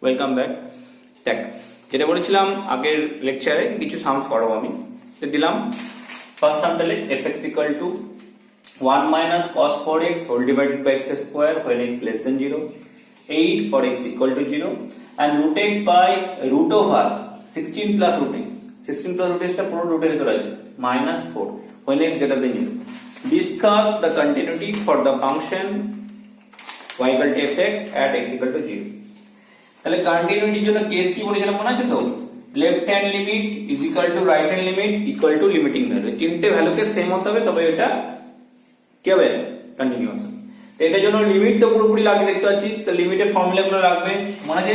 Welcome back. দেখ, যেটা বলেছিলাম আগের লেকচারে কিছু সামস করাবো আমি। তো দিলাম first সামটালে fx equal to 1 minus cos 4x whole divided by x square when x less than 0, 8 for x equal to 0 and root x by root over 16 plus root x, 16 plus root x টা পুরো রুটের ভিতরে আছে, minus 4 when x greater than 0. Discuss the continuity for the function y equal to fx at x equal to 0. তাহলে কন্টিনিউটির জন্য case কি বলেছিলাম মনে আছে তো? Left hand limit is equal to right hand limit equal to limiting value, তিনটে ভ্যালুকে same হতে হবে তবে এটা কি হবে? কন্টিনিউয়াস। তো এটার জন্য লিমিট তো পুরোপুরি লাগিয়ে দেখতে পাচ্ছিস, তো লিমিটের ফর্মুলা গুলো রাখবে মনে আছে?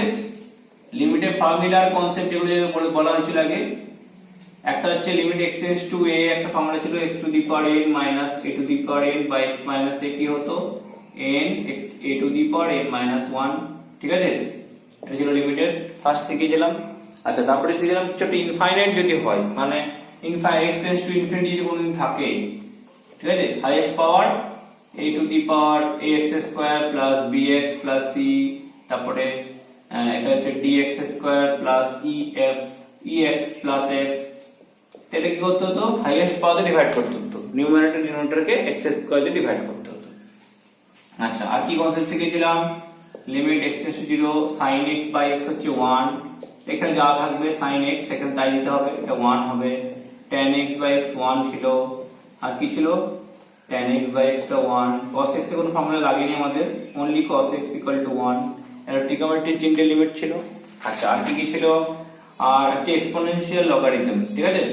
লিমিটের ফর্মুলার কনসেপ্ট এগুলো বলা হয়েছিল আগে। একটা হচ্ছে limit x tends to a, একটা ফর্মুলা ছিল x to the power n minus a to the power n by x minus a কি হতো n x a to the power n minus 1। ঠিক আছে, এটা ছিল লিমিটেড ফার্স্ট থেকে গেলাম। আচ্ছা, তারপরে শিখলাম কিছু একটা ইনফাইনাইট যদি হয়, মানে ইনফাইনাইট টেন্ডস টু ইনফিনিটি যদি কোনোদিন থাকে, ঠিক আছে, highest power a to the power ax square plus bx plus c, তারপরে এটা হচ্ছে dx square plus ex plus f। এটা কি করতে হতো? হাইয়েস্ট পাওয়ারে ডিভাইড করতে হতো, নিউমারেটর ডিনোমিনেটরকে x স্কয়ার দিয়ে ডিভাইড করতে হতো। আচ্ছা, আর কি কনসেপ্ট শিখেছিলাম? Limit x tends to 0 sin x by x হচ্ছে 1, এখানে যা থাকবে sin x সেখানে তাই দিতে হবে, এটা 1 হবে। tan x বাই x 1 ছিল, আর কি ছিল? tan x বাই x টা 1। cos x এর কোনো ফর্মুলা লাগেনি আমাদের, only cos x equal to 1। এটা ট্রিগোনোমেট্রির তিনটে লিমিট ছিল। আচ্ছা, আর কি কি ছিল? আর হচ্ছে এক্সপোনেনশিয়াল লগারিদম, ঠিক আছে,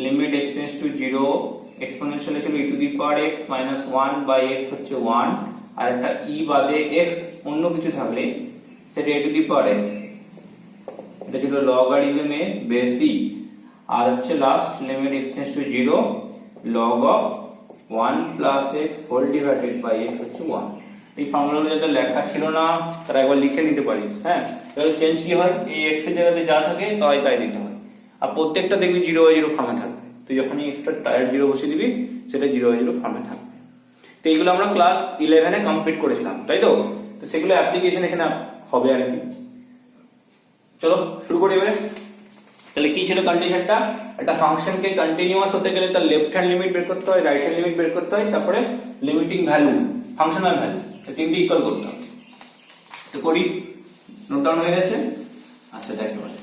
limit x tends to 0 exponential ছিল e to the power x minus 1 by x হচ্ছে 1, আর একটা e বাদে x অন্য কিছু থাকলে সেটা a to the power x, এটা ছিল লগারিদমে বেসি। আর হচ্ছে last limit x tends to 0 log of 1 plus x whole divided by x হচ্ছে 1। এই ফর্মুলাগুলো যাতে লেখা ছিল না তারা একবার লিখে নিতে পারিস। হ্যাঁ, এবার চেঞ্জ কি হয়, এই x এর জায়গাতে যা থাকে তাই দিতে হয়, আর প্রত্যেকটা দেখবি 0/0 ফর্মে থাকবে। তুই যখন এক্সট্রা টায়ার 0 বসিয়ে দিবি সেটা 0/0 ফর্মে থাকবে। তো এইগুলো আমরা ক্লাস 11 এ কমপ্লিট করেছিলাম, তাই তো? তো সেগুলো অ্যাপ্লিকেশন এখানে হবে আর কি। চলো শুরু করি এবারে। তাহলে কি ছিল কন্ডিশনটা? একটা ফাংশনকে কন্টিনিউয়াস হতে গেলে তার লেফট হ্যান্ড লিমিট বের করতে হয়, রাইট হ্যান্ড লিমিট বের করতে হয়, তারপরে লিমিটিং ভ্যালু, ফাংশনাল ভ্যালু, এই তিনটি ইকুয়াল করতে হবে। তো করি, নোট ডাউন হয়ে গেছে? আচ্ছা, দেখতে পাচ্ছি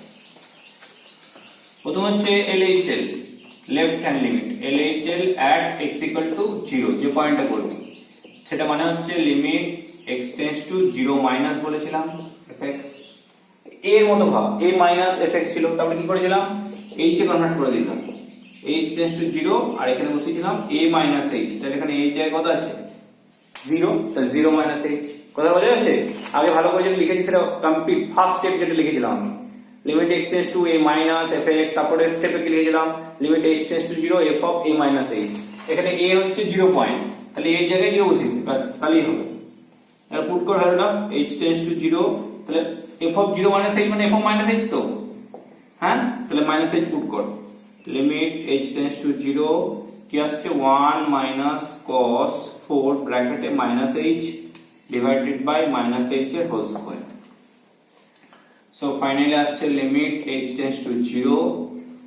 প্রথম হচ্ছে LHL, left hand limit LHL at x equal to 0, যে পয়েন্টটা করবি সেটা মানে হচ্ছে limit x tends to 0 minus বলেছিলাম fx, এর মতো ভাব a মাইনাস fx ছিল, তারপরে কি করেছিলাম h এ কনভার্ট করে দিলাম, h টেন্ডস টু 0 আর এখানে বসিয়েছিলাম a মাইনাস h, তাহলে এখানে h জায়গায় কত আছে 0, তাহলে 0 মাইনাস h। কথা বোঝা যাচ্ছে? আগে ভালো করে যেটা লিখেছি সেটা কমপ্লিট ফার্স্ট স্টেপ যেটা লিখেছিলাম আমি, limit x tends to a minus fx, তারপরে স্টেপে কি লিখেছিলাম limit h tends to 0 f of a minus h। এখানে a হচ্ছে 0 পয়েন্ট, তাহলে এর জায়গায় 0 বসিয়ে দিই, বাস তাহলেই হবে। আর পুট কর ভ্যালুটা h টেন্ডস টু 0, তাহলে f অফ 0 মাইনাস h মানে f অফ মাইনাস h তো, হ্যাঁ, তাহলে মাইনাস h পুট কর। লিমিট h টেন্ডস টু 0 কি আসছে 1 মাইনাস cos 4 ব্র্যাকেটে minus h divided by minus h এর হোল স্কয়ার। সো ফাইনালি আসছে limit h tends to 0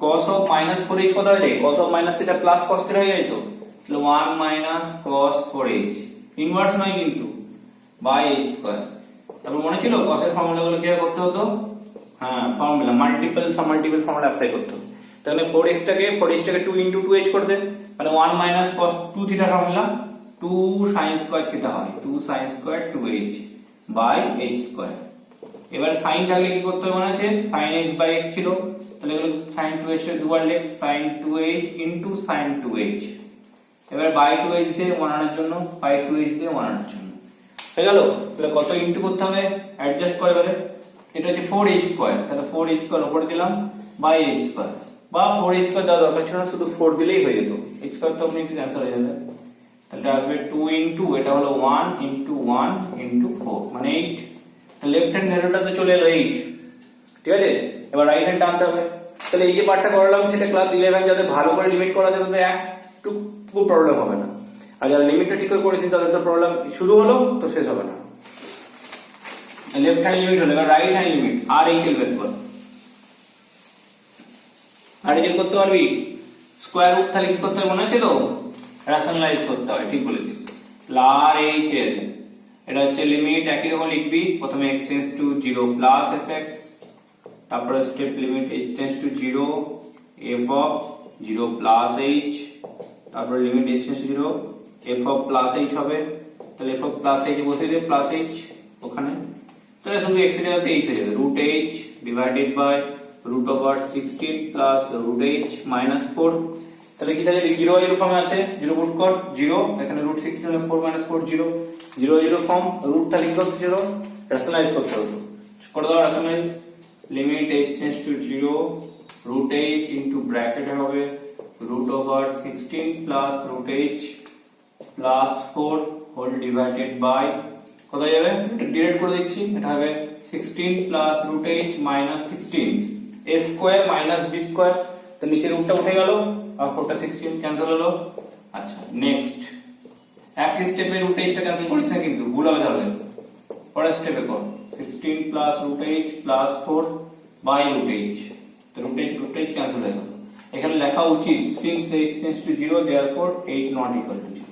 cos of minus 4h কত হয় রে? cos অফ মাইনাস এটা প্লাস cos থিটা হয়ে যায় তো, তাহলে 1 মাইনাস cos 4h ইনভার্স নয় কিন্তু বাই h স্কয়ার। তারপর মনে ছিল cos এর ফর্মুলাগুলো কি করতে হতো? হ্যাঁ, ফর্মুলা মাল্টিপল ফর্মুলা অ্যাপ্লাই করতে হতো। তাহলে 4h টাকে 2 ইনটু 2h করে দে, মানে 1 minus cos 2 theta formula 2 sin square theta হয়, 2 sin square 2h by h square. এবার sin থাকলে কি করতে হবে মনে আছে? sin x বাই x ছিল, তাহলে এগুলো sin 2h এর দুবার লেখ sin 2h into sin 2h। এবার বাই 2h দিয়ে 1 আনার জন্য, বাই 2h দিয়ে 1 আনার জন্য হয়ে গেল। তাহলে কত ইনটু করতে হবে? অ্যাডজাস্ট করে এবারে, এটা হচ্ছে 4h স্কয়ার, তাহলে 4h স্কয়ার উপরে দিলাম বাই h স্কয়ার, বা 4h স্কয়ার দেওয়া দরকার ছিল না, শুধু 4 দিলেই হয়ে যেত, h স্কয়ার তো আপনি একটু ক্যান্সেল হয়ে যাবে। তাহলে আসবে 2 ইনটু এটা হলো 1 ইনটু 1 ইনটু 4 মানে 8। লেফট হ্যান্ড ভ্যালুটাতে চলে এলো 8, ঠিক আছে। এবার রাইট হ্যান্ড টানতে হবে। তাহলে এই যে পার্টটা করলাম সেটা ক্লাস 11 যাতে ভালো করে লিমিট করা যায় তাতে একটু প্রবলেম হবে না, আর যারা লিমিটটা ঠিক করে করেছি তাদের তো প্রবলেম শুরু হলো তো শেষ হবে না। লেফট হ্যান্ড লিমিট হলো, এবার রাইট হ্যান্ড লিমিট আর এইচ এল বের কর। আর এইচ এল করতে পারবি? স্কোয়ার রুট তাহলে কি করতে হবে মনে আছে তো? রেশনালাইজ করতে হয়, ঠিক বলেছিস। আর এইচ এল এটা হচ্ছে লিমিট একই রকম লিখবি, প্রথমে x tends to 0 plus fx, তারপরে step limit h tends to 0 f of 0 plus h, তারপরে limit h tends to 0 f of plus h হবে, তাহলে f অফ প্লাস h বসিয়ে দে, প্লাস h ওখানে, তাহলে শুধু x এর জায়গাতে h হয়ে যাবে, root h divided by root over 16 plus root h minus 4, তাহলে কি থাকে 0 0 ফর্মে আছে, 0 পুট কর 0, এখানে রুট 16 মানে 4 মাইনাস 4 0, 0 0 ফর্ম, রুট তাহলে কি করতে 0 রেশনালাইজ করতে হবে, করে দাও rationalise, limit h tends to 0 root h into ব্র্যাকেটে হবে root over 16 plus root h plus 4 whole divided by, কোথায় যাবে এটা ডিরেক্ট করে দিচ্ছি, এটা হবে 16 plus root h minus 16 a square minus b square, তো নিচে রুটটা উঠে গেল আর 4টা 16 ক্যান্সেল হলো। আচ্ছা নেক্সট একই স্টেপে রুট h টা ক্যান্সেল করিস না কিন্তু, ভুল হবে তাহলে, পরের স্টেপে কর 16 plus root h plus 4 by root h, তো রুট h ক্যান্সেল হয়ে গেল। এখানে লেখা উচিত since h tends to 0 therefore h not equal to 0,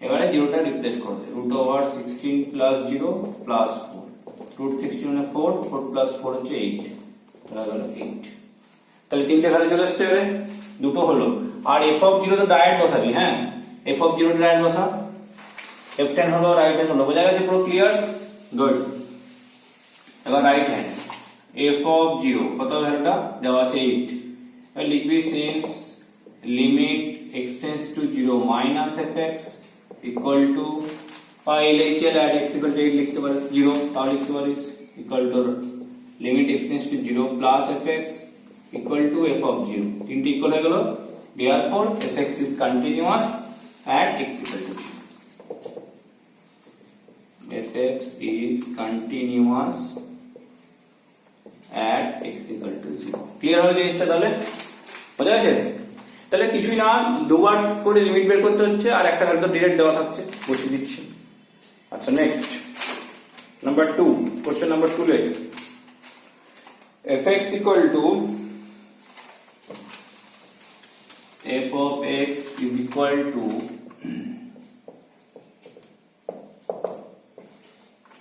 এবারে 0টা রিপ্লেস করে দে, root over 16 plus 0 plus 4, root 16 মানে 4, 4 প্লাস 4 হচ্ছে 8, তাহলে হলো 8, তাহলে তিনটে ভ্যালু চলে আসছে, এবারে দুটো হলো। আর f অফ 0 তো ডাইরেক্ট বসাবি, হ্যাঁ f অফ 0 ডাইরেক্ট বসা, লেফট হ্যান্ড হলো রাইট হ্যান্ড হলো, বোঝা গেছে পুরো ক্লিয়ার, গুড। এবার রাইট হ্যান্ড f অফ 0 কত ভ্যালুটা দেওয়া আছে 8, এবার লিখবি since limit x tends to 0 minus fx equal to LHL at x equal to 8 লিখতে পারিস, 0 তাও লিখতে পারিস, equal to limit x tends to 0 plus fx equal to f of 0, তিনটি ইকুয়াল হয়ে গেল, therefore fx is continuous at x equal to 0, fx is continuous at x equal to 0, clear হলো জিনিসটা, তাহলে বোঝা গেছে? তাহলে কিছুই না, দুবার করে লিমিট বের করতে হচ্ছে আর একটা ভ্যালু ডিরেক্ট দেওয়া থাকছে, বসিয়ে দিচ্ছি। আচ্ছা নেক্সট নাম্বার 2, কোশ্চেন নাম্বার 2 লে fx equal to f of x is equal to,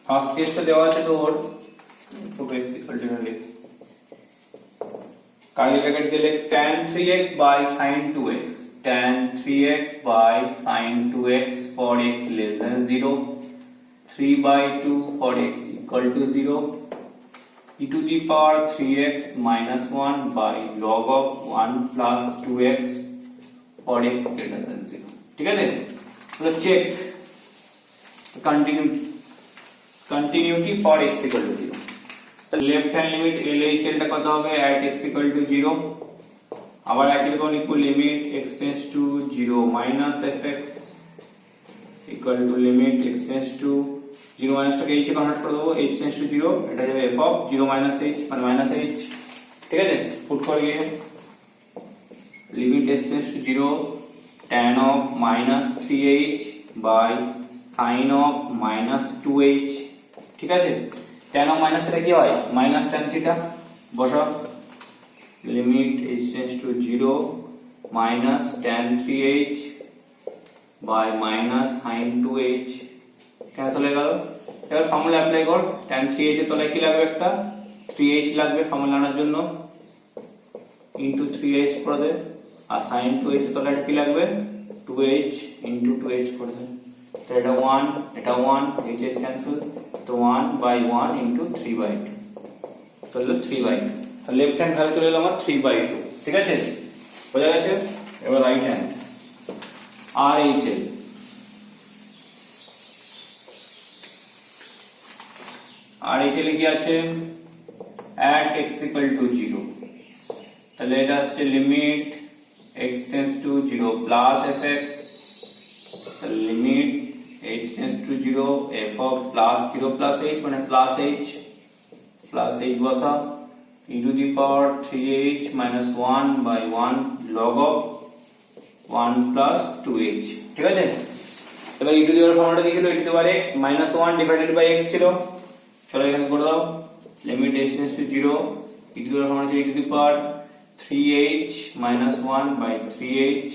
first কেসটা দেওয়া আছে তোর f of x equal to লিখ, কার্লি ব্র্যাকেট দিলে tan 3x by sin 2x, tan 3x by sin 2x for x less than 0, 3 by 2 for x equal to 0, e to the power 3x minus 1 by log of 1 plus 2x for x greater than 0, ঠিক আছে? তো check continuity for x equal to 0, left hand limit LHL টা কত হবে at x equal to 0, আবার একই রকম লিখব limit x tends to 0 minus fx equal to limit x tends to 0 minus টাকে h এ কনভার্ট করে দেবো, h tends to 0, এটা যাবে f of 0 minus h মানে minus h, ঠিক আছে? পুট করে গিয়ে limit h tends to 0 tan of minus 3h by sin of minus 2h, ঠিক আছে? tan of minus এটা কি হয় minus tan theta, বসাও limit h tends to 0 minus tan 3h by minus sin 2h, cancel হয়ে গেল। এবার formula apply কর, tan 3h এর তলায় কি লাগবে, একটা 3h লাগবে ফর্মুলা আনার জন্য, ইনটু 3h করে দে, আর sin 2h এর তলায় কি লাগবে 2h ইনটু 2h করে দে, তো এটা 1 এটা 1, h h ক্যান্সেল, তো 1 by 1 into 3 by 2, তাহলে 3 by 2, তাহলে লেফট হ্যান্ড ভ্যালু চলে এলো আমার 3 by 2, ঠিক আছে? বোঝা গেছে? এবার রাইট হ্যান্ড RHL, RHL কি আছে at x equal to 0, তাহলে এটা হচ্ছে limit x tends to 0 plus fx, তাহলে limit h tends to 0 f of plus 0 plus h মানে plus h বসা, e to the power 3h minus 1 by 1 log of 1 plus 2h, ঠিক আছে? এবার e to the power ফর্মুলাটা কি ছিল, e to the power x minus 1 divided by x ছিল, চলো এখানে করে দাও, limit h tends to 0 e to the power e to the power 3h minus 1 by 3h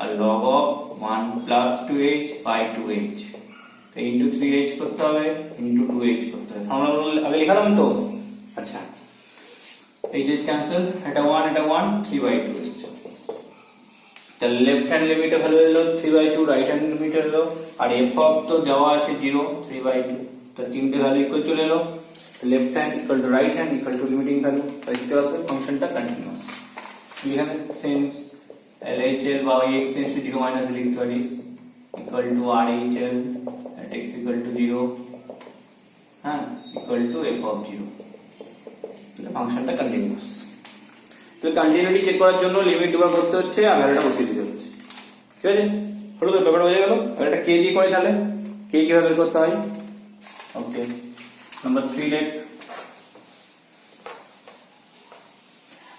আর log of 1 plus 2h by 2h, তো into 3h করতে হবে, into 2h করতে হবে। ফর্মুলা আগে লিখলাম তো। আচ্ছা, h ক্যান্সেল, এটা 1 এটা 1, 3/2 আসছে। তাহলে লেফট হ্যান্ড লিমিটের ভ্যালু হলো 3/2, রাইট হ্যান্ড লিমিটের হলো, আর f অফ তো দেওয়া আছে 0, 3/2, তো তিনটে ভ্যালু ইকুয়াল চলে এলো। Left hand equal to right hand equal to limiting value, তাই কি আসবে ফাংশনটা কন্টিনিউয়াস। এখানে সিন্স LHL বা x টেন্ডস টু 0 মাইনাস লিখতে পারিস equal to RHL at x equal to 0, হ্যাঁ, ইকুয়াল টু f অফ 0, তাহলে ফাংশনটা কন্টিনিউয়াস। তো কন্টিনিউটি চেক করার জন্য লিমিট ব্যবহার করতে হচ্ছে আর ভ্যালুটা বসিয়ে দিতে হচ্ছে। ঠিক আছে, হলো তো, ব্যাপারটা হয়ে গেল। আর এটা কে দিয়ে করে, তাহলে কে কিভাবে বের করতে হয়। ওকে, নাম্বার 3 লেখ।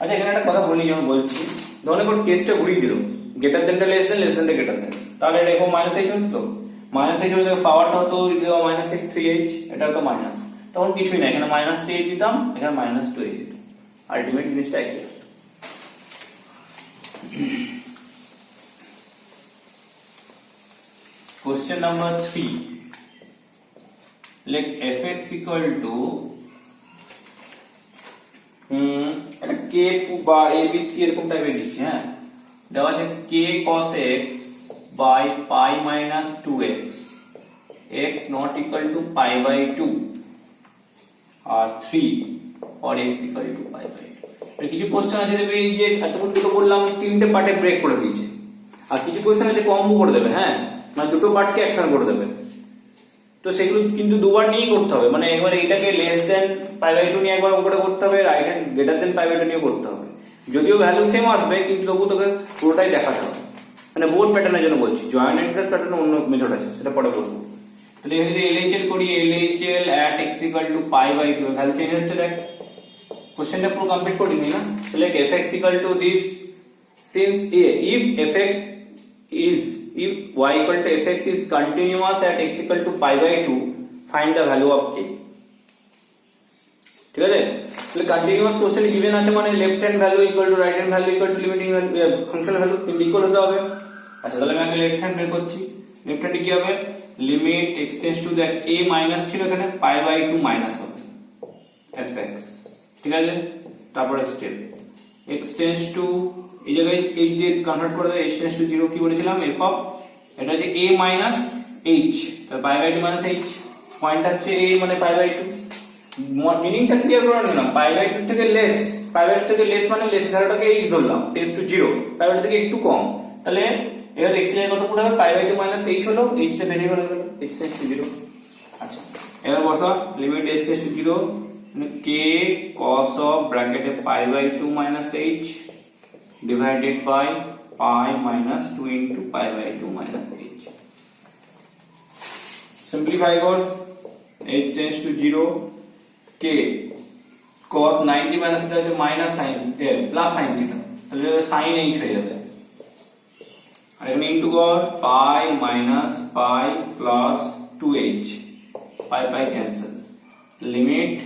আচ্ছা, এখানে একটা কথা বলি, যেমন বলছি, ধরুন একবার কেসটা ঘুরিয়ে দিল, গ্রেটার দেনটা লেস দেন, লেস দেনটা গ্রেটার দেন, তাহলে এটা এরকম মাইনাস h হতো, মাইনাস h হলে পাওয়ারটা হতো মাইনাস h 3h, এটা তো মাইনাস, তখন কিছুই না, এখানে মাইনাস 3h দিতাম, এখানে মাইনাস 2h দিতাম, আলটিমেট জিনিসটা একই আসতো। Question number 3, let fx equal to এটা k বা abc এরকম টাইপের দিচ্ছি, হ্যাঁ, দেওয়া আছে k cos x by pi minus 2x, x not equal to pi by 2 R 3 or x equal to pi by 2। কিছু কোশ্চেন আছে দেখবে, এই যে এতক্ষণ দুটো বললাম তিনটে পার্টে ব্রেক করে দিয়েছে, আর কিছু কোশ্চেন আছে কম্বো করে দেবে, হ্যাঁ, মানে দুটো পার্টকে একসাথে করে দেবে, তো সেগুলো কিন্তু দুবার নিয়েই করতে হবে, মানে একবার এইটাকে লেস দেন পাই বাই 2 নিয়ে একবার অঙ্কটা করতে হবে, right hand greater than pi by 2 নিয়ে করতে হবে, যদিও ভ্যালু সেম আসবে কিন্তু তবু তোকে পুরোটাই দেখাতে হবে, মানে বোর্ড প্যাটার্নের জন্য বলছি, জয়েন্ট এন্ড প্লাস প্যাটার্ন অন্য মেথড আছে, সেটা পরে বলবো। তাহলে এখানে যদি LHL করি, LHL at x equal to pi by 2, value change হচ্ছে, দেখ কোশ্চেনটা পুরো কমপ্লিট করিনি না। তাহলে fx equal to this, since if fx is, if y equal to fx is continuous at x equal to pi by 2, find the value of k। ঠিক আছে, তাহলে কন্টিনিউয়াস কোশ্চেন গিভেন আছে, মানে left hand value equal to right hand value equal to limiting value, function value তিনটে equal হতে হবে। আচ্ছা, তাহলে আমি আগে লেফট হ্যান্ড বের করছি, লেফট হ্যান্ডে কি হবে, লিমিট x টেন্ডস টু, দেখ a মাইনাস ছিল এখানে, pi by 2 মাইনাস হবে fx, ঠিক আছে, তারপরে স্টেপ x টেন্ডস টু, এই জায়গায় এই যে কনভার্ট করে দেয়, h টেন্ডস টু 0 কি বলেছিলাম, f অফ, এটা হচ্ছে a মাইনাস h, তাহলে pi by 2 minus h, point হচ্ছে a মানে pi by 2, মিনিংটা ক্লিয়ার করে নিলাম, pi by 2 থেকে লেস, pi by 2 থেকে লেস মানে লেস ধারাটাকে h ধরলাম, টেন্ডস টু 0, pi by 2 থেকে একটু কম, তাহলে এবার x এর কত পুরো হবে, pi by 2 মাইনাস h হলো, h টা ভেরিয়েবল হয়ে গেল, h টেন্ডস টু 0। আচ্ছা, এবার বসা, লিমিট h টেন্ডস টু 0, মানে k cos of ব্র্যাকেটে pi by 2 minus h divided by pi minus 2 into pi by 2 minus h, simplify কর, h tends to 0, k cos 90 minus এটা হচ্ছে minus sin plus sin theta, তাহলে sin h হয়ে যাবে, আর এখানে into কর pi minus pi plus 2h, pi pi cancel, limit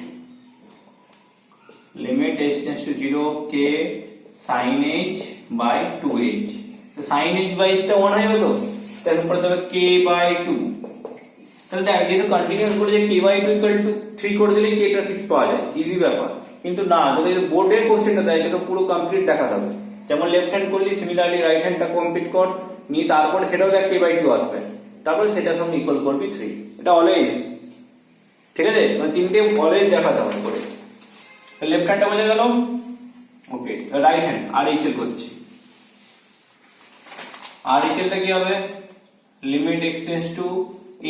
h tends to 0, k sin h by 2h, তো sin h by h টা 1 হয়ে গেল, তাহলে পড়ে যাবে k by 2, তাহলে দেখ যেহেতু কন্টিনিউয়াস করে যে k by 2 equal to 3 করে দিলে k টা 6 পাওয়া যায়, ইজি ব্যাপার, কিন্তু না, যদি বোর্ডের কোশ্চেনটা দেয় এটা পুরো কমপ্লিট দেখাতে হবে, যেমন লেফট হ্যান্ড করলি সিমিলারলি রাইট হ্যান্ডটা কমপ্লিট কর, নিয়ে তারপরে সেটাও দেখ k by 2 আসবে, তারপরে সেটার সঙ্গে ইকুয়াল করবি 3, এটা অলওয়েজ, ঠিক আছে, মানে তিনটে অলওয়েজ দেখাতে হবে করে। লেফট হ্যান্ডটা বোঝা গেল, ওকে, রাইট হ্যান্ড RHL করছি, RHL টা কি হবে, limit x tends to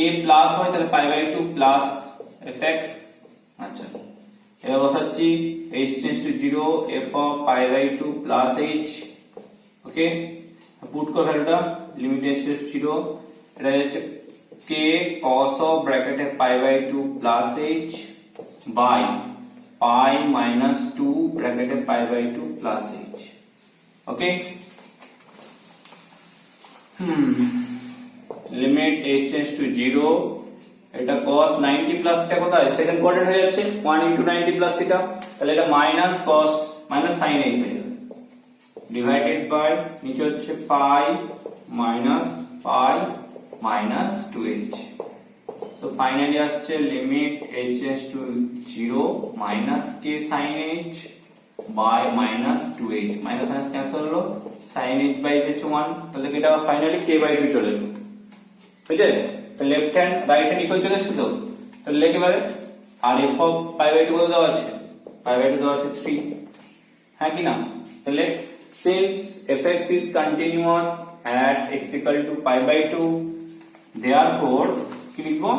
a plus হয়, তাহলে pi by 2 প্লাস fx। আচ্ছা, এবার বসাচ্ছি h tends to 0, f of pi by 2 plus h, okay, put কর ভ্যালুটা, লিমিট h টেন্ডস টু 0, এটা হচ্ছে k cos of ব্র্যাকেটে pi by 2 plus h by pi minus 2 ব্র্যাকেটে pi by 2 plus h, okay, limit h tends to 0, এটা cos 90 plus এটা কোথায় second quadrant হয়ে যাচ্ছে 1 * 90 প্লাস থিটা, তাহলে এটা minus cos minus sin h হয়ে যাবে ডিভাইডেড বাই নিচে হচ্ছে পাই মাইনাস 2h। তো ফাইনালি আসছে limit h tends to 0 minus k sin h by minus 2h, minus minus cancel হলো, sin h বাই h হচ্ছে 1, তাহলে এটা ফাইনালি k বাই 2 চলে এলো। বুঝলে? তো left hand right hand equal চলে এসেছে তো, তাহলে লিখে পারে আর f অফ পাই বাই 2 কত দেওয়া আছে, পাই বাই 2 দেওয়া আছে 3, হ্যাঁ কি না? তাহলে since fx is continuous at x equal to pi by 2, therefore কি লিখবো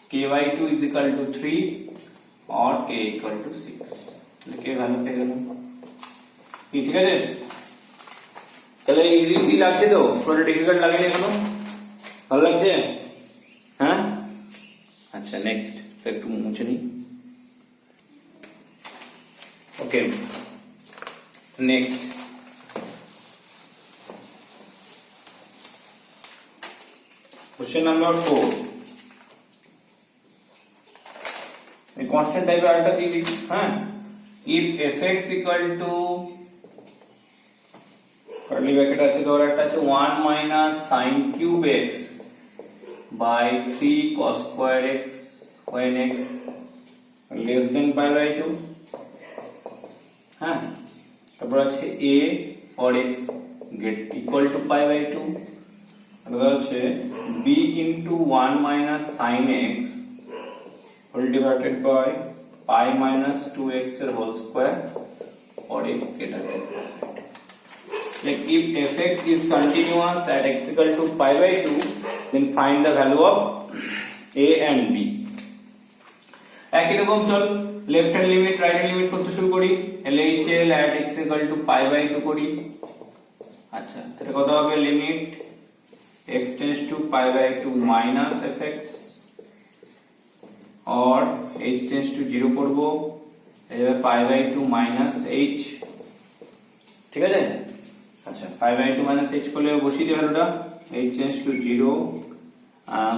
k by 2 is equal to 3 or k equal to 6, তাহলে k ভ্যালু পেয়ে গেলাম। ঠিক আছে, তাহলে ইজি লাগছে তো, কোনো ডিফিকাল্ট লাগেনি এগুলো, ভালো লাগছে? হ্যাঁ আচ্ছা নেক্সট একটু মুছে নিই। ওকে নেক্সট question number 4, এই কনস্ট্যান্ট টাইপের আরেকটা দিয়ে দিই। হ্যাঁ, if fx equal to curly bracket আছে, ধর একটা আছে 1 minus sin cube x by 3 cos square x when x less than pi by 2, হ্যাঁ, তারপর আছে a for x get equal to pi by 2, তারপর আছে b into 1 minus sin x whole divided by pi minus 2x এর whole square for x greater than pi by 2. Like if fx is continuous at x equal to pi by 2, then find the value of a and b. একই রকম চল left hand limit right hand limit করতে শুরু করি, LHL at x equal to pi by 2 করি। আচ্ছা তাহলে কত হবে, limit x tends to pi by 2 minus fx or h tends to 0 করব, এই হবে pi by 2 minus h, ঠিক আছে? আচ্ছা pi by 2 minus h করলে বসিয়ে দিই ভ্যালুটা, h tends to 0,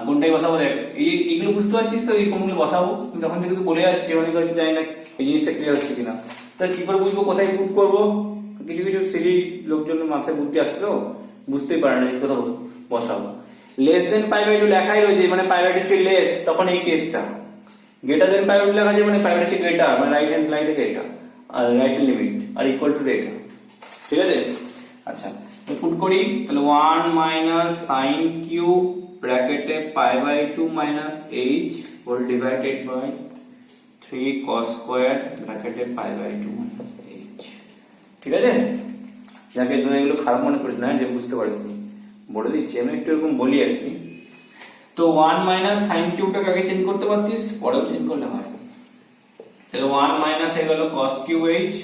কোনটাই বসাবো দেখ, এইগুলো বুঝতে পারছিস তো, এই কোনগুলো বসাবো, যখন থেকে তুই বলে যাচ্ছি অনেক হচ্ছে জানি না এই জিনিসটা ক্লিয়ার হচ্ছে কিনা, তাহলে কি করে বুঝবো কোথায় পুট করবো? কিছু কিছু সিলি লোকজনের মাথায় বুদ্ধি আসলো, বুঝতেই পারে না কোথাও বসাবো। লেস দেন পাই বাই 2 লেখাই রয়েছে, মানে পাই বাই 2 হচ্ছে লেস, তখন এই কেসটা, গ্রেটার দেন পাই বাই 2 লেখা আছে মানে পাই বাই 2 হচ্ছে গ্রেটার, মানে রাইট হ্যান্ড লাইটে এটা আর রাইট হ্যান্ড লিমিট আর ইকুয়াল টু এটা, ঠিক আছে? আচ্ছা তো পুট করি, তাহলে 1 minus sin cube ব্র্যাকেটে pi by 2 minus h whole divided by 3 cos square ব্র্যাকেটে pi by 2 minus h, ঠিক আছে? যাকে তুমি এগুলো খারাপ মনে করিস না, যে বুঝতে পারিস নি বলে দিচ্ছি, আমি একটু এরকম বলি আর কি। তো 1 minus sin কিউবটাকে আগে চেঞ্জ করতে পারতিস, পরেও চেঞ্জ করলে হয়, তাহলে 1 minus হয়ে গেল cos cube h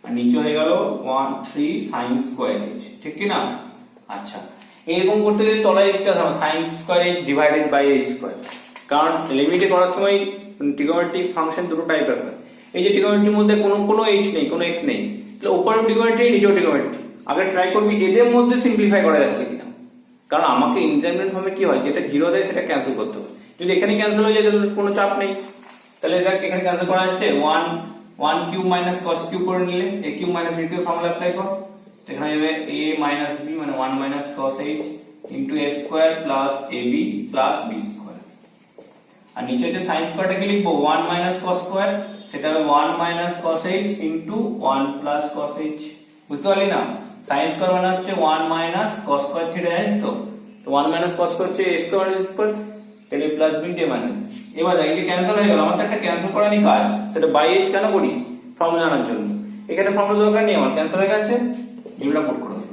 আর নিচে হয়ে গেল 3 sin square h, ঠিক কি না? আচ্ছা এরকম করতে গেলে তলায় লিখতে হবে sin square h divided by h square, কারণ লিমিটে করার সময় ট্রিগোনোমেট্রিক ফাংশন দুটো টাইপের হয়, এই যে ট্রিগোনোমেট্রির মধ্যে কোনো h নেই, কোনো x নেই, তাহলে উপরেও ট্রিগোনোমেট্রি নিচেও ট্রিগোনোমেট্রি, আগে ট্রাই করবি এদের মধ্যে সিম্পলিফাই করা যাচ্ছে কিনা, কারণ আমাকে ইন্টিগ্রাল ফর্মে কি হয়, যেটা 0 দেয় সেটা ক্যান্সেল করতে হবে, যদি এখানে ক্যান্সেল হয়ে যায় তাহলে কোনো চাপ নেই, তাহলে দেখ এখানে ক্যান্সেল করা যাচ্ছে 1 কিউব মাইনাস cos কিউব করে নিলে a cube minus b cube formula apply কর, এখানে যাবে a মাইনাস b মানে 1 minus cos h into a square plus ab plus b square, আর নিচে যে sin স্কয়ারটা কি লিখবো 1 মাইনাস cos স্কয়ার, সেটা হবে 1 minus cos h into 1 plus cos h, বুঝতে পারলি না? sin স্কয়ার মানে হচ্ছে 1 মাইনাস cos স্কয়ার থিটা, জানিস তো? তো 1 মাইনাস cos স্কয়ার হচ্ছে a স্কয়ার স্কয়ার, তাহলে প্লাস b তে মাইনাস, এবার দেখ এই ক্যান্সেল হয়ে গেল, আমার তো একটা ক্যান্সেল করারই কাজ, সেটা বাই h কেন করি, ফর্মুলা জানার জন্য, এখানে ফর্মুলা দরকার নেই, আমার ক্যান্সেল হয়ে গেছে, এগুলা পুট করে দেব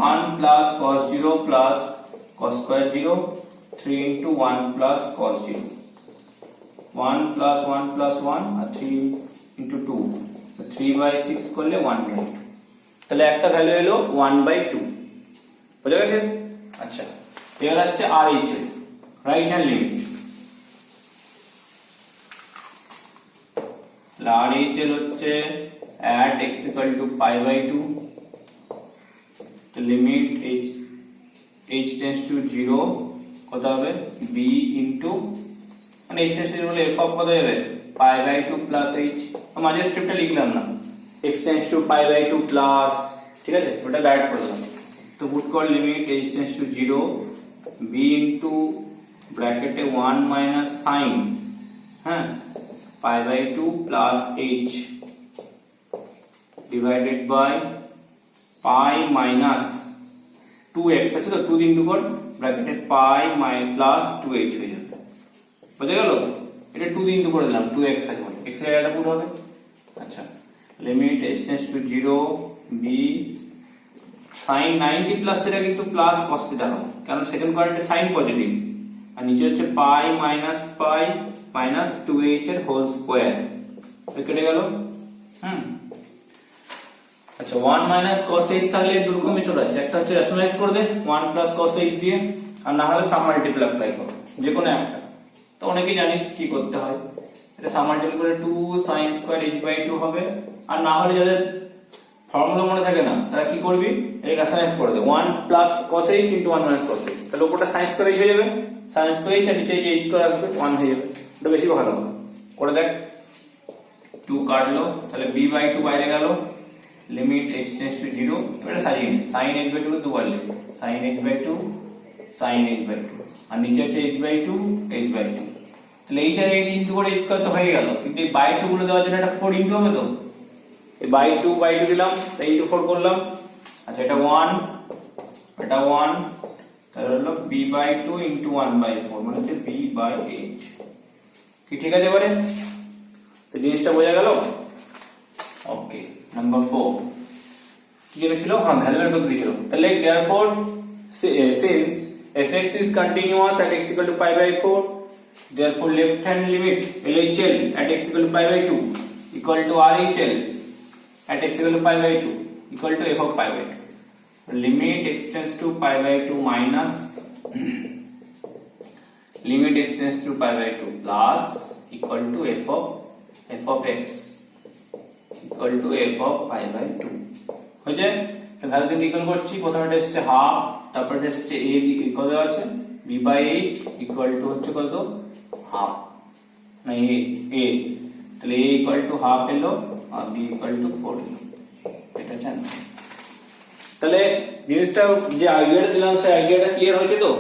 1 plus cos 0 plus cos square 0, 3 into 1 plus cos 0, 1 plus 1 plus 1 R 3 into 2, 3 by 6 করলে 1 by 2, তাহলে একটা ভ্যালু এলো 1 by 2, বুঝা গেছে? আচ্ছা এবার আসছে RH এর রাইট হ্যান্ড লিমিট, RH এর হচ্ছে at x equal to pi by 2, the limit h tends to 0 কত হবে বি ইন্টু মানে এইচ টেন্ডস টু বলে এফ অফ কত যাবে পাই বাই 2 প্লাস এইচ, মাঝে স্টেপটা লিখলাম না, x tends to pi by 2 plus, ঠিক আছে, ওটা ডাইরেক্ট করে দিলাম। তো পুট কর limit h tends to 0 b into ব্র্যাকেটে 1 মাইনাস সাইন, হ্যাঁ, pi by 2 plus h divided by pi minus 2x আছে তো 2 ইন্টু কর ব্র্যাকেটে পাই প্লাস 2h হয়ে যাবে, বুঝে গেল? এটা 2 ইন্টু করে দিলাম, 2x আছে মানে x এর এটা পুট হবে। আচ্ছা, limit h tends to 0 b sin 90 plus theta কিন্তু প্লাস cos থিটা হবে, কারণ সেকেন্ড কোয়াড্রেন্টে sin পজিটিভ, আর নিচে হচ্ছে পাই মাইনাস 2h এর হোল স্কয়ার, তো কেটে গেল। আচ্ছা 1 মাইনাস cos h তাহলে দুরকমই চলে যাচ্ছে, একটা হচ্ছে রেশনালাইজ করে দে 1 প্লাস cos h দিয়ে, আর না হলে সাম মাল্টিপ্লাই অ্যাপ্লাই করো যে কোনো একটা। তো অনেকেই জানিস কি করতে হয়, এটা সাম মাল্টিপ্লাই করে 2 sin স্কয়ার h বাই 2 হবে, আর না হলে যাদের ফর্মুলা মনে থাকে না তারা কি করবি, এটা রেশনালাইজ করে দে 1 plus cos h into 1 minus cos h, তাহলে উপরটা sin স্কয়ার h হয়ে যাবে, sin স্কয়ার h আর নিচে যে h স্কয়ার আসবে 1 হয়ে যাবে, এটা বেশি ভালো হবে। করে দেখ 2 কাটলো, তাহলে b বাই 2 বাইরে গেল, লিমিট h টেন্ডস টু 0, এটা সাজিয়ে নে, sin h বাই 2 দুবার লিখ, sin h by 2 sin h by 2, আর নিচে হচ্ছে h বাই 2 h বাই 2, তাহলে h আর h ইনটু করে h স্কয়ার তো হয়ে গেল, কিন্তু এই বাই 2 গুলো দেওয়ার জন্য এটা 4 ইনটু হবে, তো এই বাই 2 দিলাম, তাই ইনটু 4 করলাম। আচ্ছা এটা 1 এটা 1, তাহলে হলো b বাই 2 ইনটু 1 বাই 4 মানে হচ্ছে b বাই 8, কি ঠিক আছে এবারে? তো জিনিসটা বোঝা গেল? ওকে, নাম্বার 4 কি ছিল, হ্যাঁ ভ্যালু বের করতে দিয়েছিল, তাহলে therefore since fx is continuous at x equal to pi by 4, therefore left hand limit LHL at x equal to pi by 2 equal to RHL at x equal to pi by 2 equal to f of pi by 2, limit x tends to pi by 2 minus limit x tends to pi by 2 plus equal to f of x equal to f of pi by 2 হয়েছে। Value equal করছি, প্রথমে এসেছে half, তারপরে এসেছে a কত আছে b by 8 equal to হচ্ছে কত হাফ, না a, তাহলে a ইকুয়াল টু হাফ এলো আর b ইকুয়াল টু 4 এলো, এটা হচ্ছে आंसर। তাহলে জিনিসটা যে আইডিয়াটা দিলাম সেই আইডিয়াটা ক্লিয়ার হয়েছে তো,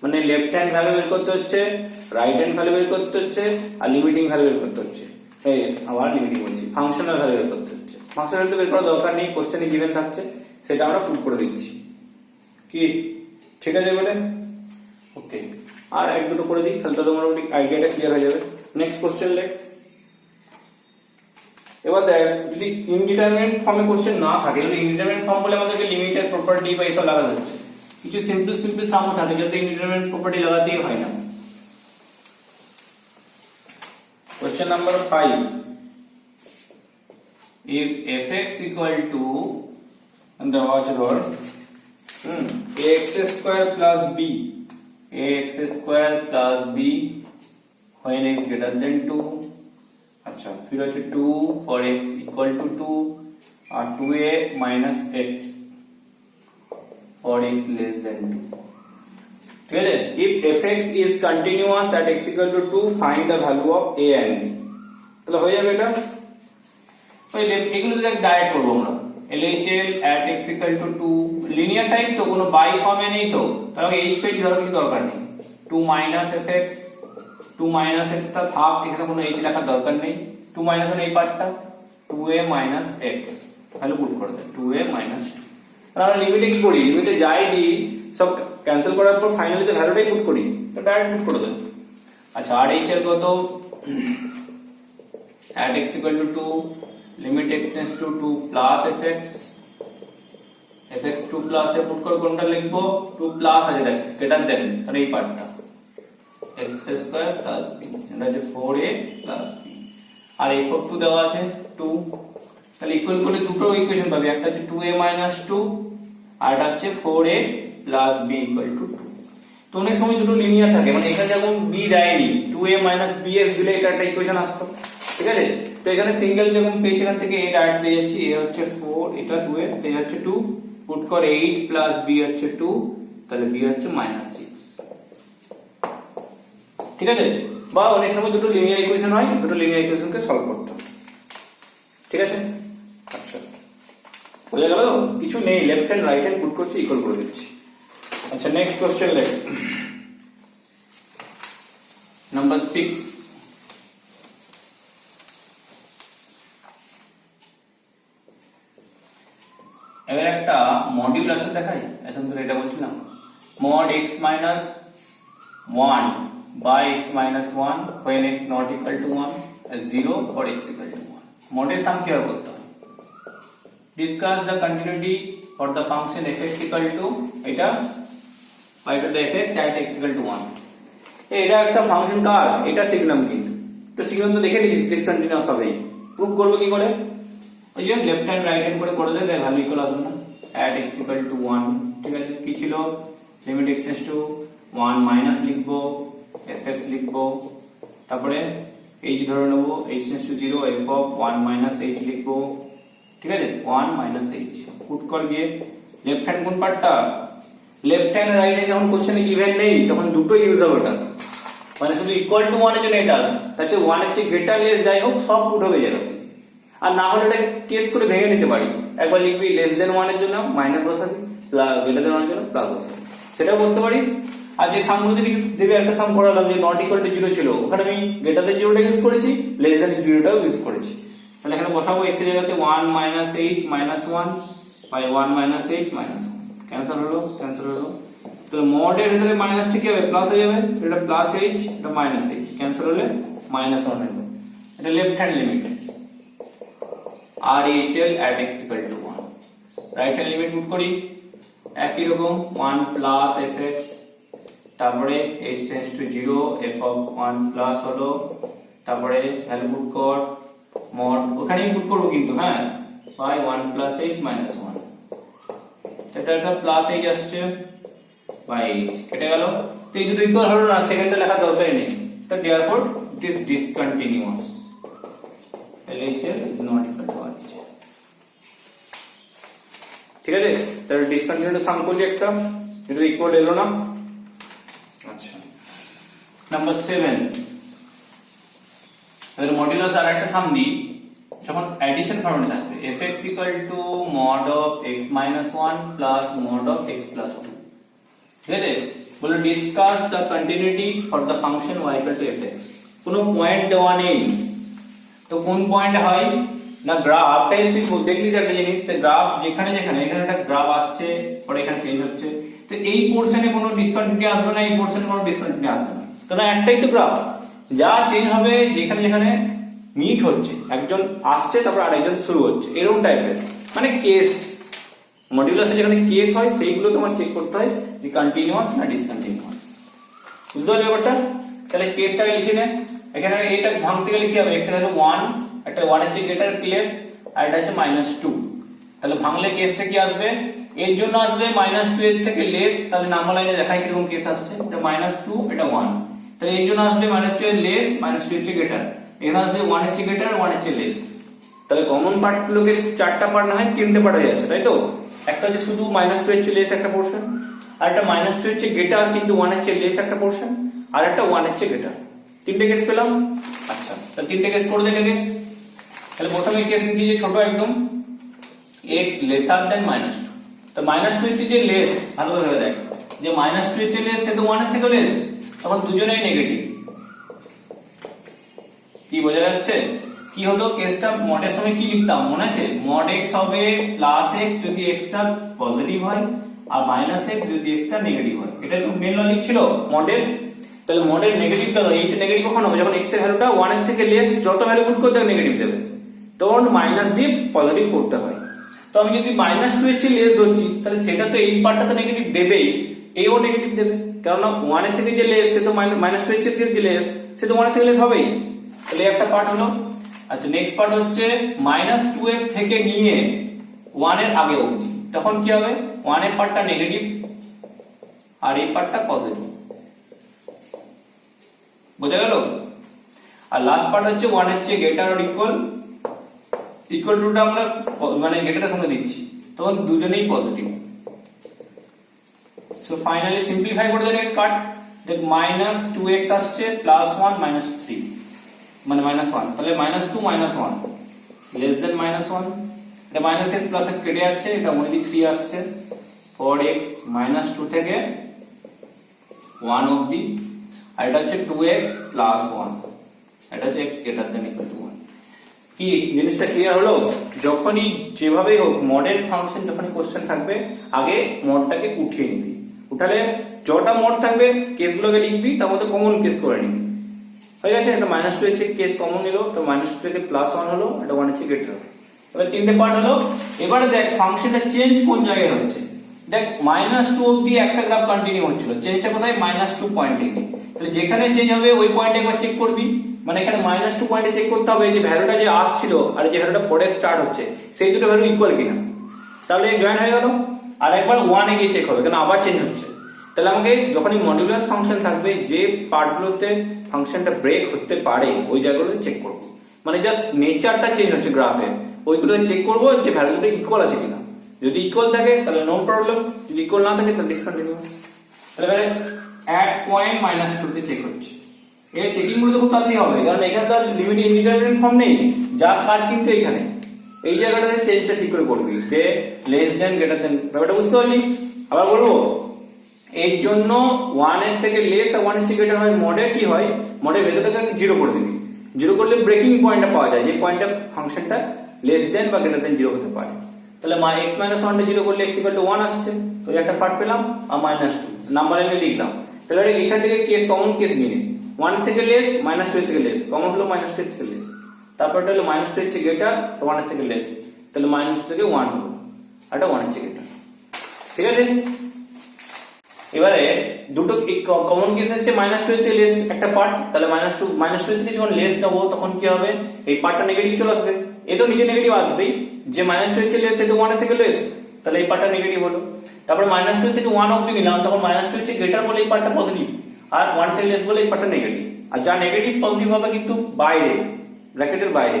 মানে লেফট হ্যান্ড ভ্যালু বের করতে হচ্ছে, রাইট হ্যান্ড ভ্যালু বের করতে হচ্ছে, আর লিমিটিং ভ্যালু বের করতে হচ্ছে, এই আবার লিমিটিং বলছি, ফাংশনাল ভ্যালু বের করতে হচ্ছে। ফাংশনাল তো বের করার দরকার নেই, কোশ্চেনে গিভেন থাকছে, সেটা আমরা প্রুভ করে দিচ্ছি, কি ঠিক আছে বলে? ওকে, আর এক দুটো করে দিই, তাহলে তো মোটামুটি আইডিয়াটা ক্লিয়ার হয়ে যাবে। নেক্সট কোশ্চেন লেখ। এবার দেখ, যদি ইনডিটারমিনেট ফর্মে কোশ্চেন না থাকে, যদি ইনডিটারমিনেট ফর্ম বলে আমাদেরকে লিমিটেড প্রপার্টি বা এসব লাগাতে হচ্ছে, কিছু সিম্পল সামও থাকে যাতে ইনডিটারমিনেট প্রপার্টি লাগাতেই হয় না। Question number 5, if fx equal to দেওয়া আছে ধর ax square plus b, ax square plus b when x greater than 2, আচ্ছা फिर হচ্ছে 2 for x equal to 2 R 2a minus x for x less than 2, ঠিক আছে? if fx is continuous at x equal to 2 find the value of a and b, তাহলে হয়ে যাবে এটা। এগুলো ডাইরেক্ট করবো আমরা, LHL at x equal to 2 linear type তো, কোনো বাই ফর্মে নেই তো, তাহলে h পেজ ধরার কিছু দরকার নেই, 2 minus fx 2 minus x টা হাফ, এখানে কোনো h লেখার দরকার নেই, 2 minus এই পার্টটা 2a minus x, তাহলে পুট করে দেন 2a minus 2। তাহলে আমরা লিমিটে কি করি, লিমিটে যাই দিই সব ক্যান্সেল করার পর ফাইনালি তো ভ্যালুটাই পুট করি, তো ডাইরেক্ট পুট করে দেন। আচ্ছা আর h এর কত at x equal to 2 limit x tends to 2 plus fx 2 plus A put করে কোনটা লিখবো, 2 প্লাস আছে দেখ গ্রেটার দেন, তাহলে এই পার্টটা x স্কয়ার প্লাস b, এটা হচ্ছে 4a প্লাস b, আর f অফ 2 দেওয়া আছে 2, তাহলে ইকুয়াল করলে দুটো ইকুয়েশন পাবি, একটা হচ্ছে 2a minus 2 আর এটা হচ্ছে 4a plus b equal to 2। তো অনেক সময় দুটো লিনিয়ার থাকে, মানে এখানে যখন b দেয়নি 2a minus bx দিলে এটা একটা ইকুয়েশন আসতো, ঠিক আছে? তো এখানে সিঙ্গেল যখন পেয়েছি এখান থেকে a ডাইরেক্ট পেয়ে যাচ্ছি, a হচ্ছে 4, এটা 2a, এটা হচ্ছে 2, পুট করে 8 প্লাস b হচ্ছে 2, তাহলে b হচ্ছে -6, ঠিক আছে, বা অনেক সময় দুটো লিনিয়ার ইকুয়েশন হয়, দুটো লিনিয়ার ইকুয়েশনকে সলভ করতে হবে। ঠিক আছে, আচ্ছা বোঝা গেল? কিছু নেই, left hand right hand put করছি, ইকুয়াল করে দিচ্ছি। আচ্ছা নেক্সট কোশ্চেন লেখ, নাম্বার 6। এবার একটা মডিউলাসের দেখাই, এখন তো এটা বলছিলাম mod x minus 1 by x minus 1 when x not equal to 1 and 0 for x equal to 1. মডের সাম কিভাবে করতে হয়? Discuss the continuity for the function fx equal to এটা y to the fx at x equal to 1. এটা একটা function কার, এটা সিগনাম, কিন্তু তো সিগনাম তো দেখে ডিসকন্টিনিউয়াস হবেই। প্রুভ করব কি করে? ওই যে লেফট হ্যান্ড রাইট হ্যান্ড করে করে দেয়, ভ্যালু ইকুয়াল আসবে না, at x equal to 1। ঠিক আছে, কি ছিল limit x tends two 1 minus লিখবো, fx লিখবো, তারপরে h ধরে নেবো, h tends to 0 f of 1 minus h লিখবো। ঠিক আছে, 1 মাইনাস h পুট কর গিয়ে লেফট হ্যান্ড কোন পার্টটা, লেফট হ্যান্ড রাইট হ্যান্ড যখন কোশ্চেনে গিভেন নেই তখন দুটো ইউজ হবে ওটা, মানে শুধু ইকুয়াল টু 1 এর জন্য এটা, তাছাড়া 1 এর চেয়ে গ্রেটার লেস যাই হোক সব পুট হবে যাবে। আর না হলে এটা কেস করে ভেঙে নিতে পারিস, একবার লিখবি লেস দেন 1 এর জন্য মাইনাস বসাবি, প্লাস গ্রেটার দেন 1 এর জন্য প্লাস বসাবি, সেটাও করতে পারিস। আর যে সামগুলোতে কিছু দেবে, একটা সাম করালাম যে নট ইকুয়াল টু 0 ছিল, ওখানে আমি গ্রেটার দেন 0টা ইউজ করেছি, লেস দেন 0টাও ইউজ করেছি। তাহলে এখানে বসাবো x এর জায়গাতে 1 minus h minus 1 by 1 minus h minus 1, cancel হলো, ক্যান্সেল হলো। তো মড এর ভিতরে মাইনাস ঠিক হবে, প্লাস হয়ে যাবে, এটা প্লাস h, এটা মাইনাস h, ক্যান্সেল হলে মাইনাস 1 হবে। এটা left hand limit RHL at x equal to 1। Right hand limit put করি একই রকম 1 প্লাস fx, তারপরে h tends to 0 f of 1 plus হলো, তারপরে ভ্যালু পুট কর mod, ওখানেই পুট করব কিন্তু, হ্যাঁ, বাই 1 প্লাস h মাইনাস 1, এটা একটা প্লাস h আসছে বাই h কেটে গেল। তো এই দুটো ইকুয়াল হলো না, সেকেন্ডে লেখা দরকারই নেই, তো therefore it is discontinuous, LHL is not equal to RHL। ঠিক আছে, তাহলে ডিসকন্টিনিউয়াস সাম করছি একটা, এটা ইকুয়াল এলো না। আচ্ছা নাম্বার 7, এর মডুলাস আর একটা সাম দিই, যখন অ্যাডিশন ফর্মে থাকবে fx equal to mod of x minus 1 plus mod of x plus 2। ঠিক আছে, বলে discuss the continuity for the function y equal to fx। কোনো পয়েন্ট দেওয়া নেই, তো কোন পয়েন্ট হয় না, গ্রাফটাই তুই দেখলি একটা জিনিস, গ্রাফ যেখানে যেখানে এখানে একটা গ্রাফ আসছে, পরে এখানে চেঞ্জ হচ্ছে, তো এই পোরশনে কোনো ডিসকন্টিনিউটি আসবে না, এই পোরশনে কোনো ডিসকন্টিনিউটি আসবে না, কারণ একটাই তো গ্রাফ, যা চেঞ্জ হবে যেখানে যেখানে মিট হচ্ছে, একজন আসছে তারপর আরেকজন শুরু হচ্ছে, এরকম টাইপের, মানে কেস মডিউলাসে যেখানে কেস হয় সেইগুলো তোমার চেক করতে হয় যে কন্টিনিউয়াস না ডিসকন্টিনিউয়াস। বুঝতে পারলে ব্যাপারটা? তাহলে কেসটাকে লিখে নে, এখানে এইটা ভাঙতে গেলে কি হবে, এক্স এর হলো 1, একটা 1 এর চেয়ে গ্রেটার লেস, আর এটা হচ্ছে -2, তাহলে ভাঙলে কেসটা কি আসবে, এর জন্য আসবে -2 এর থেকে লেস, তাহলে নাম্বার লাইনে দেখাই কিরকম কেস আসছে, এটা -2 এটা 1, তাহলে এর জন্য আসবে -2 এর লেস, -2 এর চেয়ে গ্রেটার, এখানে আসবে 1 এর চেয়ে গ্রেটার 1 এর চেয়ে লেস, তাহলে কমন পার্ট গুলোকে 4টা পার্ট না হয় 3টে পার্ট হয়ে যাচ্ছে, তাই তো? একটা হচ্ছে শুধু -2 এর চেয়ে লেস একটা পোরশন, আর একটা -2 এর চেয়ে গ্রেটার কিন্তু 1 এর চেয়ে লেস একটা পোরশন, আর একটা 1 এর চেয়ে গ্রেটার, 3টে কেস পেলাম। আচ্ছা তাহলে 3টে কেস করে দেখাবে, তাহলে প্রথমে কেস নিচ্ছি যে ছোট একদম x লেসার দেন -2, তো -2 এর চেয়ে লেস, ভালো করে দেখ যে -2 এর চেয়ে লেস সে তো 1 এর থেকে লেস, তখন দুজনেই নেগেটিভ। কি বোঝা যাচ্ছে? কি হতো কেসটা মডের সময় কি লিখতাম মনে আছে, mod x হবে +x যদি x টা পজিটিভ হয়, আর -x যদি x টা নেগেটিভ হয়, এটা তো মেন লজিক ছিল মডেল। তাহলে মডেল নেগেটিভটা এইটা নেগেটিভ কখন হবে, যখন x এর ভ্যালুটা 1 এর থেকে লেস, যত ভ্যালু পুট করতে নেগেটিভ দেবে, তখন মাইনাস দিয়ে পজিটিভ করতে হয়। তো আমি যদি -2 এর চেয়ে লেস ধরছি, তাহলে সেটা তো এই পার্টটা তো নেগেটিভ দেবেই, এও নেগেটিভ দেবে, কারণ 1 এর থেকে যে লেস সে তো -2 এর চেয়ে যে লেস সে তো 1 এর থেকে লেস হবেই, তাহলে একটা পার্ট হলো। আচ্ছা নেক্সট পার্ট হচ্ছে -2 এর থেকে নিয়ে 1 এর আগে অবধি, তখন কি হবে, 1 এর পার্টটা নেগেটিভ আর এই পার্টটা পজিটিভ, বোঝা গেল? আর লাস্ট পার্ট হচ্ছে 1 এর চেয়ে গ্রেটার অর ইকুয়াল টুটা আমরা মানে গ্রেটারের সঙ্গে দিচ্ছি, তখন দুজনেই পজিটিভ। সো ফাইনালি সিম্পলিফাই করে দিলে কাট দেখ মাইনাস 2x আসছে প্লাস 1 মাইনাস 3 মানে মাইনাস 1, তাহলে minus 2 minus 1 less than minus 1, এটা মাইনাস x প্লাস x কেটে যাচ্ছে, এটা অনলি 3 আসছে ফর x মাইনাস 2 থেকে 1 অবধি, আর এটা হচ্ছে 2x প্লাস 1, এটা হচ্ছে x greater than equal to 1। কি জিনিসটা ক্লিয়ার হলো? যখনই যেভাবেই হোক মডেল ফাংশন যখনই কোশ্চেন থাকবে আগে মডটাকে উঠিয়ে নিবি, উঠালে যটা মড থাকবে কেসগুলোকে লিখবি, তার মধ্যে কমন কেস করে নিবি, হয়ে গেছে। এটা মাইনাস 2 এর কেস কমন নিল, তো মাইনাস 2 থেকে প্লাস 1 হলো, এটা 1 এর গ্রেটার হবে। এবার তিনটে পার্ট হলো। এবারে দেখ ফাংশনটা চেঞ্জ কোন জায়গায় হচ্ছে, দেখ মাইনাস 2 অবধি একটা গ্রাফ কন্টিনিউ হচ্ছিল, চেঞ্জটা কোথায়? মাইনাস 2 পয়েন্টে। তাহলে যেখানে চেঞ্জ হবে ওই পয়েন্টে একবার চেক করবি, মানে এখানে মাইনাস 2 পয়েন্টে চেক করতে হবে যে ভ্যালুটা যে আসছিল আর যে ভ্যালুটা পরে স্টার্ট হচ্ছে সেই দুটো ভ্যালু ইকুয়াল কিনা, তাহলে জয়েন হয়ে গেল। আর একবার 1 এ গিয়ে চেক হবে, কারণ আবার চেঞ্জ হচ্ছে। তাহলে আমাকে যখনই মডুলাস ফাংশন থাকবে যে পার্টগুলোতে ফাংশনটা ব্রেক হতে পারে ওই জায়গাগুলোতে চেক করব, মানে জাস্ট নেচারটা চেঞ্জ হচ্ছে গ্রাফে, ওইগুলোতে চেক করবো যে ভ্যালুটা ইকুয়াল আছে কিনা। যদি ইকুয়াল থাকে তাহলে নো প্রবলেম, যদি ইকুয়াল না থাকে তাহলে ডিসকন্টিনিউয়াস। তাহলে অ্যাট পয়েন্ট মাইনাস 2 তে চেক হচ্ছে। এই চেকিং গুলো তো খুব তাড়াতাড়ি হবে, কারণ এখানে তো আর লিমিট ইন্ডিটারমিনেট ফর্ম নেই, যা কাজ কিন্তু এখানে এই জায়গাটাতে চেঞ্জটা ঠিক করে করবি যে লেস দেন গ্রেটার দেন, ব্যাপারটা বুঝতে পারলি? আবার বলবো, এর জন্য 1 এর থেকে লেস আর 1 এর থেকে গ্রেটার হয় মডে কি হয়, মডের ভেতর থেকে 0 করে দিবি, 0 করলে ব্রেকিং পয়েন্টটা পাওয়া যায়, যে পয়েন্টটা ফাংশনটা লেস দেন বা গ্রেটার দেন 0 হতে পারে। তাহলে x মাইনাস 1 টা 0 করলে x ইকুয়াল টু 1 আসছে, তো একটা পার্ট পেলাম, আর মাইনাস 2 নাম্বার এনে লিখলাম। তাহলে এখান থেকে কেস কমন কেস নিয়ে 1 থেকে লেস, মাইনাস 2 থেকে লেস, কমন হলো মাইনাস 2 থেকে লেস, তারপরটা হলো মাইনাস 2 থেকে গ্রেটার, 1 থেকে লেস, তাহলে মাইনাস 2 থেকে 1 হলো, আর এটা 1 থেকে গ্রেটার। ঠিক আছে, এবারে দুটো কমন কেস এসেছে মাইনাস 2 থেকে লেস একটা পার্ট, তাহলে মাইনাস 2 থেকে যখন লেস নেবো তখন কি হবে, এই পার্টটা নেগেটিভ চলে আসবে, এ তো নিজে নেগেটিভ আসবেই, যে মাইনাস 2 থেকে লেস, এ তো 1 থেকে লেস, তাহলে এই পার্টটা নেগেটিভ হলো। তারপর মাইনাস 2 থেকে 1 অবধি নিলাম, তখন মাইনাস 2 থেকে গ্রেটার বলে এই পার্টটা পজিটিভ, আর 1 থেকে লেস বলে এই পার্টটা নেগেটিভ, আর যা নেগেটিভ পজিটিভ হবে কিন্তু বাইরে, ব্র্যাকেটের বাইরে,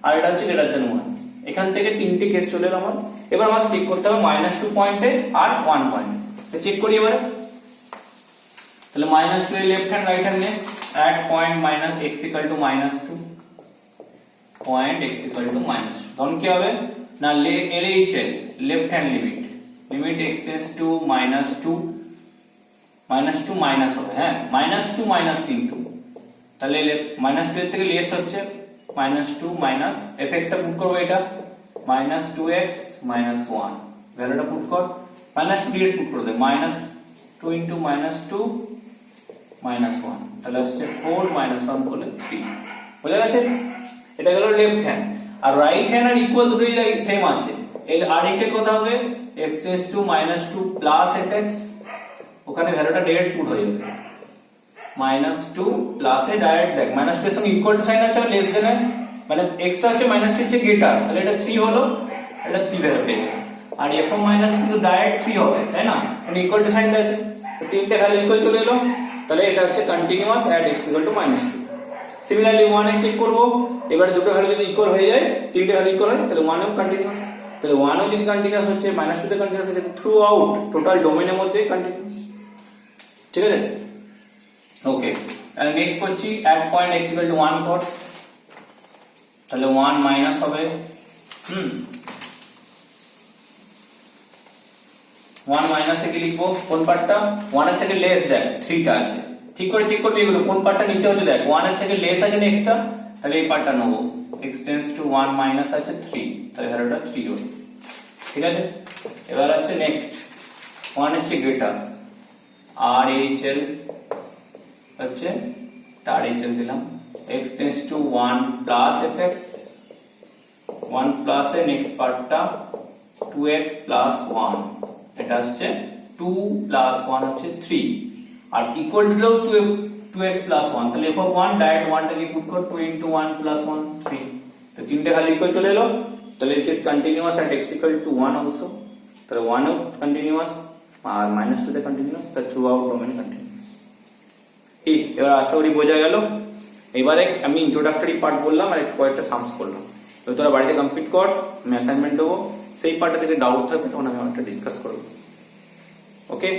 আর এটা হচ্ছে গ্রেটার দেন 1। এখান থেকে তিনটে কেস চলে এলো আমার। এবার আমাকে চেক করতে হবে মাইনাস 2 পয়েন্টে আর 1 পয়েন্ট, চেক করি এবারে। তাহলে মাইনাস 2 এর লেফট হ্যান্ড রাইট হ্যান্ড নে, at point minus x equal to minus 2, point x equal to minus 2, তখন কি হবে না, LHL left hand limit x tends to minus 2 minus হবে, হ্যাঁ মাইনাস 2 মাইনাস, কিন্তু তাহলে মাইনাস 2 এর থেকে লেস হচ্ছে মাইনাস 2 মাইনাস, fx টা পুট করবো, এটা মাইনাস 2x মাইনাস 1, ভ্যালুটা পুট কর, মাইনাস 2 ডিরেক্ট পুট করে দে, মাইনাস 2 ইন্টু মাইনাস 2 মাইনাস 1, তাহলে আসছে 4 মাইনাস 1 করলে 3, বুঝা গেছে? এটা গেল লেফট হ্যান্ড। আর রাইট হ্যান্ড আর ইকুয়াল দুটোই সেম আছে, এর আরএইচ এর কথা হবে x tends two minus 2 plus fx, ওখানে ভ্যালুটা ডাইরেক্ট পুট হয়ে যাবে, মাইনাস 2 প্লাস এ ডাইরেক্ট দেখ মাইনাস 2 এর সঙ্গে ইকুয়াল টু সাইন আছে, লেস দেন মানে x টা হচ্ছে মাইনাস 2 এর গ্রেটার, তাহলে এটা 3 হলো, এটা 3 ভ্যালু পেয়ে যাবে, আর f অফ মাইনাস কিন্তু ডাইরেক্ট 3 হবে, তাই না, মানে ইকুয়াল টু সাইনটা আছে, তিনটে ভ্যালু ইকুয়াল চলে এলো, তাহলে এটা হচ্ছে continuous at x equal to minus 2। Similarly 1 এ চেক করব, এবারে দুটো ভ্যালু যদি ইকুয়াল হয়ে যায়, তিনটে ভ্যালু ইকুয়াল হয়, তাহলে 1 এও কন্টিনিউয়াস, তাহলে 1 ও যদি কন্টিনিউয়াস হচ্ছে মাইনাস 2 তে কন্টিনিউয়াস হচ্ছে, থ্রু আউট টোটাল ডোমেইনের মধ্যে কন্টিনিউয়াস। ঠিক আছে, ওকে। তাহলে নেক্সট করছি at point x equal to 1 কর, তাহলে 1 মাইনাস হবে, 1 মাইনাস থেকে লিখবো কোন পার্টটা, 1 এর থেকে লেস, দেখ 3 টা আছে, ঠিক করে চেক করবি এগুলো কোন পার্টটা নিতে হচ্ছে, দেখ 1 এর থেকে লেস আছে নেক্সটটা, তাহলে এই পার্টটা নেব, x টেন্ডস টু 1 মাইনাস আছে 3, তাহলে ভ্যালুটা 3 হলো। ঠিক আছে, এবার আছে নেক্সট 1 এর চেয়ে গ্রেটার, RHL হচ্ছে RHL দিলাম, x tends two 1 plus fx, 1 plus এর নেক্সট পার্টটা 2x প্লাস 1, এটা আসছে 2 প্লাস 1 হচ্ছে 3, আর ইকুয়াল টু 2x প্লাস 1, তাহলে f of 1 ডাইরেক্ট 1 টাকে পুট কর, 2 ইনটু 1 প্লাস 1 3, তো তিনটে ভ্যালু ইকুয়াল চলে এলো, তাহলে it is continuous at x equal to 1 also, তাহলে 1 ও কন্টিনিউয়াস আর মাইনাস 2 তে কন্টিনিউয়াস, তাহলে থ্রু আউট ডোমেইন কন্টিনিউয়াস। ঠিক, এবার আশা করি বোঝা গেল। এবারে আমি ইন্ট্রোডাক্টরি পার্ট বললাম আর কয়েকটা সামস করলাম, তো তোরা বাড়িতে কমপ্লিট কর, আমি অ্যাসাইনমেন্ট দেবো, সেই পার্টটা থেকে ডাউট থাকবে তখন আমি অনেকটা ডিসকাস করবো। ওকে,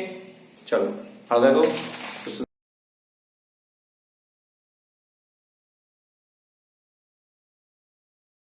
চলো ভালো থাকো।